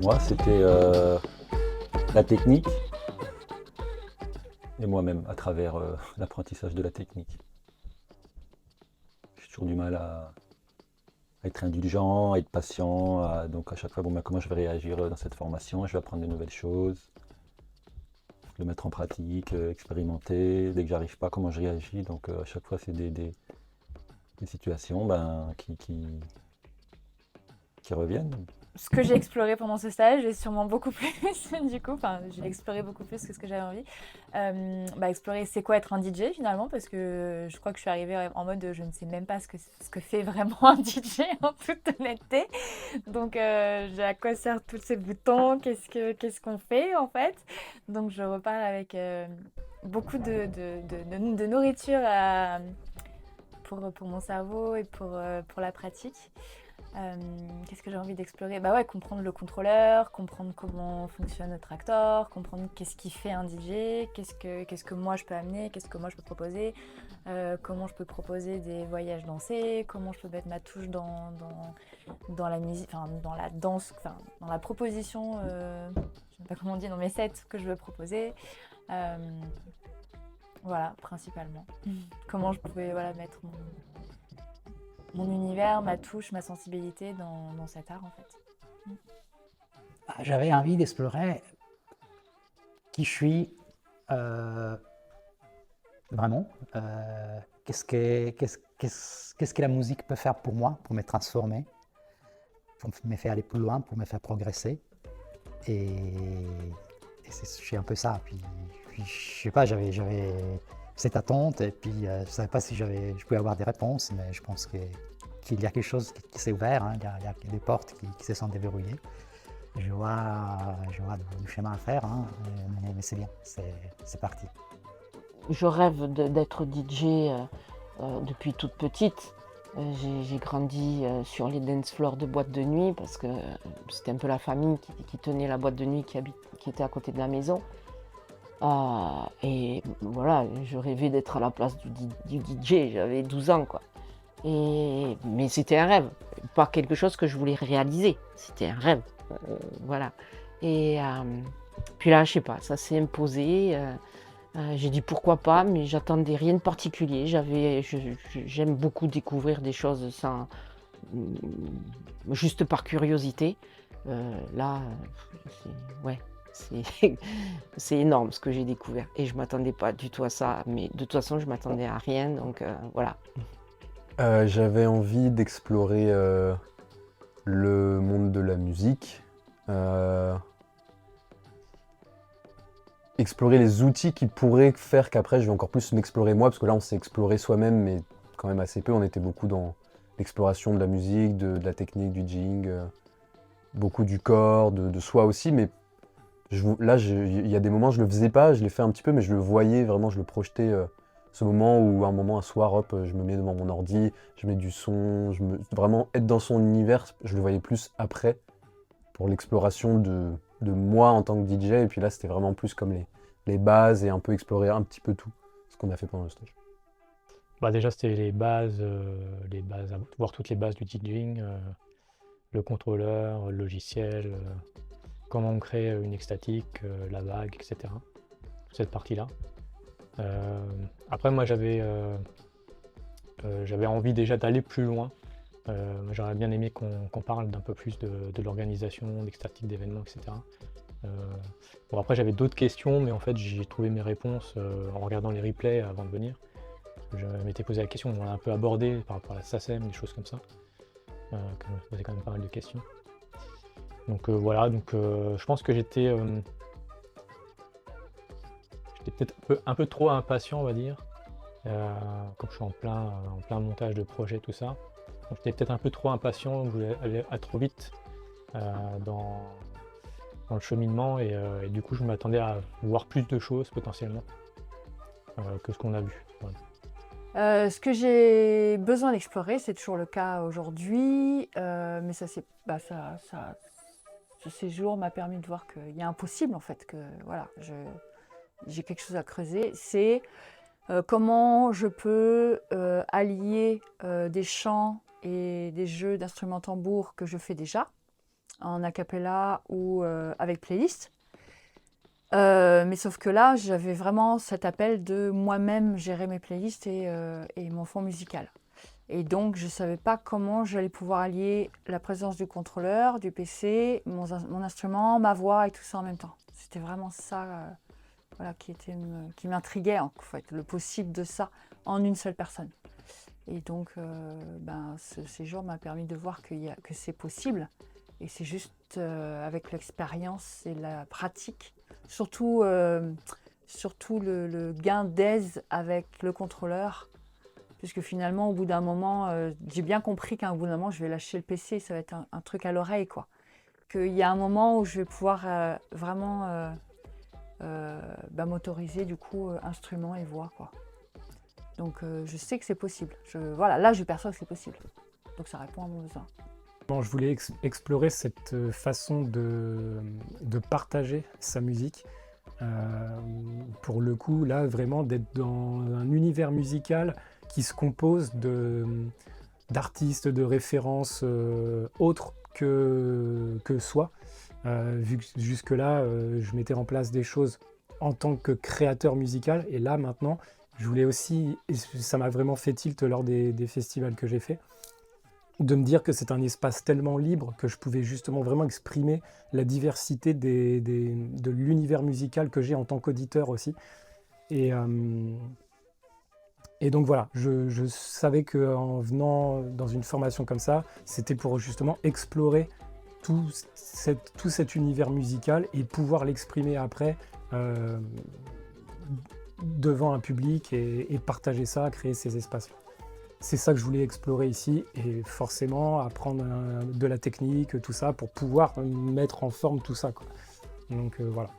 Moi, c'était la technique et moi-même à travers l'apprentissage de la technique. J'ai toujours du mal à être indulgent, à être patient. Donc à chaque fois, bon, ben, comment je vais réagir dans cette formation? Je vais apprendre de nouvelles choses, le mettre en pratique, expérimenter. Dès que j'arrive pas, comment je réagis? Donc à chaque fois, c'est des situations ben, qui reviennent. Ce que j'ai exploré pendant ce stage est sûrement beaucoup plus, du coup, enfin, j'ai exploré beaucoup plus que ce que j'avais envie. Explorer c'est quoi être un DJ finalement, parce que je crois que je suis arrivée en mode je ne sais même pas ce que fait vraiment un DJ en toute honnêteté. Donc, à quoi servent tous ces boutons? Qu'est-ce qu'on fait en fait? Donc, je repars avec beaucoup de nourriture pour mon cerveau et pour la pratique. Qu'est-ce que j'ai envie d'explorer? Bah ouais, comprendre le contrôleur, comprendre comment fonctionne le tractor, comprendre qu'est-ce qui fait un DJ, qu'est-ce que moi je peux amener, qu'est-ce que moi je peux proposer, comment je peux proposer des voyages dansés, comment je peux mettre ma touche dans la musique, enfin dans la danse, enfin dans la proposition, je sais pas comment on dit, dans mes sets que je veux proposer. Euh, voilà, principalement. Comment je pouvais voilà, mettre mon univers, ma touche, ma sensibilité dans cet art en fait. J'avais envie d'explorer qui je suis euh, vraiment, qu'est-ce que la musique peut faire pour moi, pour me transformer, pour me faire aller plus loin, pour me faire progresser. Et, c'est un peu ça. Puis je sais pas, j'avais cette attente et puis je ne savais pas si je pouvais avoir des réponses, mais je pense qu'il y a quelque chose qui s'est ouvert, hein, il y a des portes qui se sont déverrouillées. Je vois du chemin à faire, hein, mais c'est bien, c'est parti. Je rêve d'être DJ depuis toute petite. J'ai grandi sur les dance floors de boîtes de nuit parce que c'était un peu la famille qui tenait la boîte de nuit qui était à côté de la maison. Et voilà, je rêvais d'être à la place du DJ, j'avais 12 ans quoi. Mais c'était un rêve, pas quelque chose que je voulais réaliser, c'était un rêve. Voilà. Et puis là, je sais pas, ça s'est imposé. J'ai dit pourquoi pas, mais j'attendais rien de particulier. J'aime beaucoup découvrir des choses juste par curiosité. Là, ouais, c'est c'est énorme ce que j'ai découvert. Et je m'attendais pas du tout à ça. Mais de toute façon, je m'attendais à rien. Donc voilà. J'avais envie d'explorer le monde de la musique, euh, explorer les outils qui pourraient faire qu'après je vais encore plus m'explorer moi, parce que là on s'est exploré soi-même, mais quand même assez peu. On était beaucoup dans l'exploration de la musique, de la technique, du jigging, beaucoup du corps, de soi aussi, mais il y a des moments je le faisais pas, je l'ai fait un petit peu, mais je le voyais vraiment, je le projetais. Ce moment où un soir, hop, je me mets devant mon ordi, je mets du son, vraiment être dans son univers, je le voyais plus après pour l'exploration de moi en tant que DJ. Et puis là, c'était vraiment plus comme les bases et un peu explorer un petit peu tout ce qu'on a fait pendant le stage. Bah déjà, c'était les bases, voir toutes les bases du DJing, le contrôleur, le logiciel, comment on crée une extatique, la vague, etc. Toute cette partie-là. Après, moi, j'avais envie déjà d'aller plus loin. J'aurais bien aimé qu'on parle d'un peu plus de l'organisation, d'extatique d'événements, etc. Bon, après, j'avais d'autres questions, mais en fait, j'ai trouvé mes réponses en regardant les replays avant de venir. Je m'étais posé la question, on l'a un peu abordé par rapport à la SACEM, des choses comme ça. Que je me posais quand même pas mal de questions. Donc voilà, je pense que j'étais peut-être un peu trop impatient, on va dire. Comme je suis en plein montage de projet, tout ça. Donc j'étais peut-être un peu trop impatient, je voulais aller à trop vite dans le cheminement et du coup je m'attendais à voir plus de choses potentiellement que ce qu'on a vu. Voilà. Ce que j'ai besoin d'explorer, c'est toujours le cas aujourd'hui, mais ce séjour m'a permis de voir qu'il y a un possible en fait, que voilà, j'ai quelque chose à creuser. C'est comment je peux allier des chants et des jeux d'instruments tambours que je fais déjà en a cappella ou avec playlist. Mais sauf que là, j'avais vraiment cet appel de moi-même gérer mes playlists et mon fond musical. Et donc, je ne savais pas comment j'allais pouvoir allier la présence du contrôleur, du PC, mon instrument, ma voix et tout ça en même temps. C'était vraiment ça voilà, qui m'intriguait, en fait, le possible de ça en une seule personne. Et donc, ce séjour m'a permis de voir que c'est possible. Et c'est juste avec l'expérience et la pratique, surtout le gain d'aise avec le contrôleur, puisque finalement, au bout d'un moment, j'ai bien compris qu'à un bout d'un moment, je vais lâcher le PC, ça va être un truc à l'oreille, quoi. Qu'il y a un moment où je vais pouvoir vraiment m'autoriser, du coup, instrument et voix, quoi. Donc, je sais que c'est possible. Voilà, là, je perçois que c'est possible. Donc, ça répond à mon besoin. Bon, je voulais explorer cette façon de partager sa musique. Pour le coup, là, vraiment, d'être dans un univers musical qui se compose d'artistes, de références autres que soi. Vu que jusque-là, je mettais en place des choses en tant que créateur musical. Et là, maintenant, je voulais aussi, et ça m'a vraiment fait tilt lors des festivals que j'ai fait, de me dire que c'est un espace tellement libre que je pouvais justement vraiment exprimer la diversité de l'univers musical que j'ai en tant qu'auditeur aussi. Et donc voilà, je savais qu'en venant dans une formation comme ça, c'était pour justement explorer tout cet univers musical et pouvoir l'exprimer après devant un public et partager ça, créer ces espaces-là. C'est ça que je voulais explorer ici et forcément apprendre de la technique, tout ça, pour pouvoir mettre en forme tout ça, quoi. Donc voilà.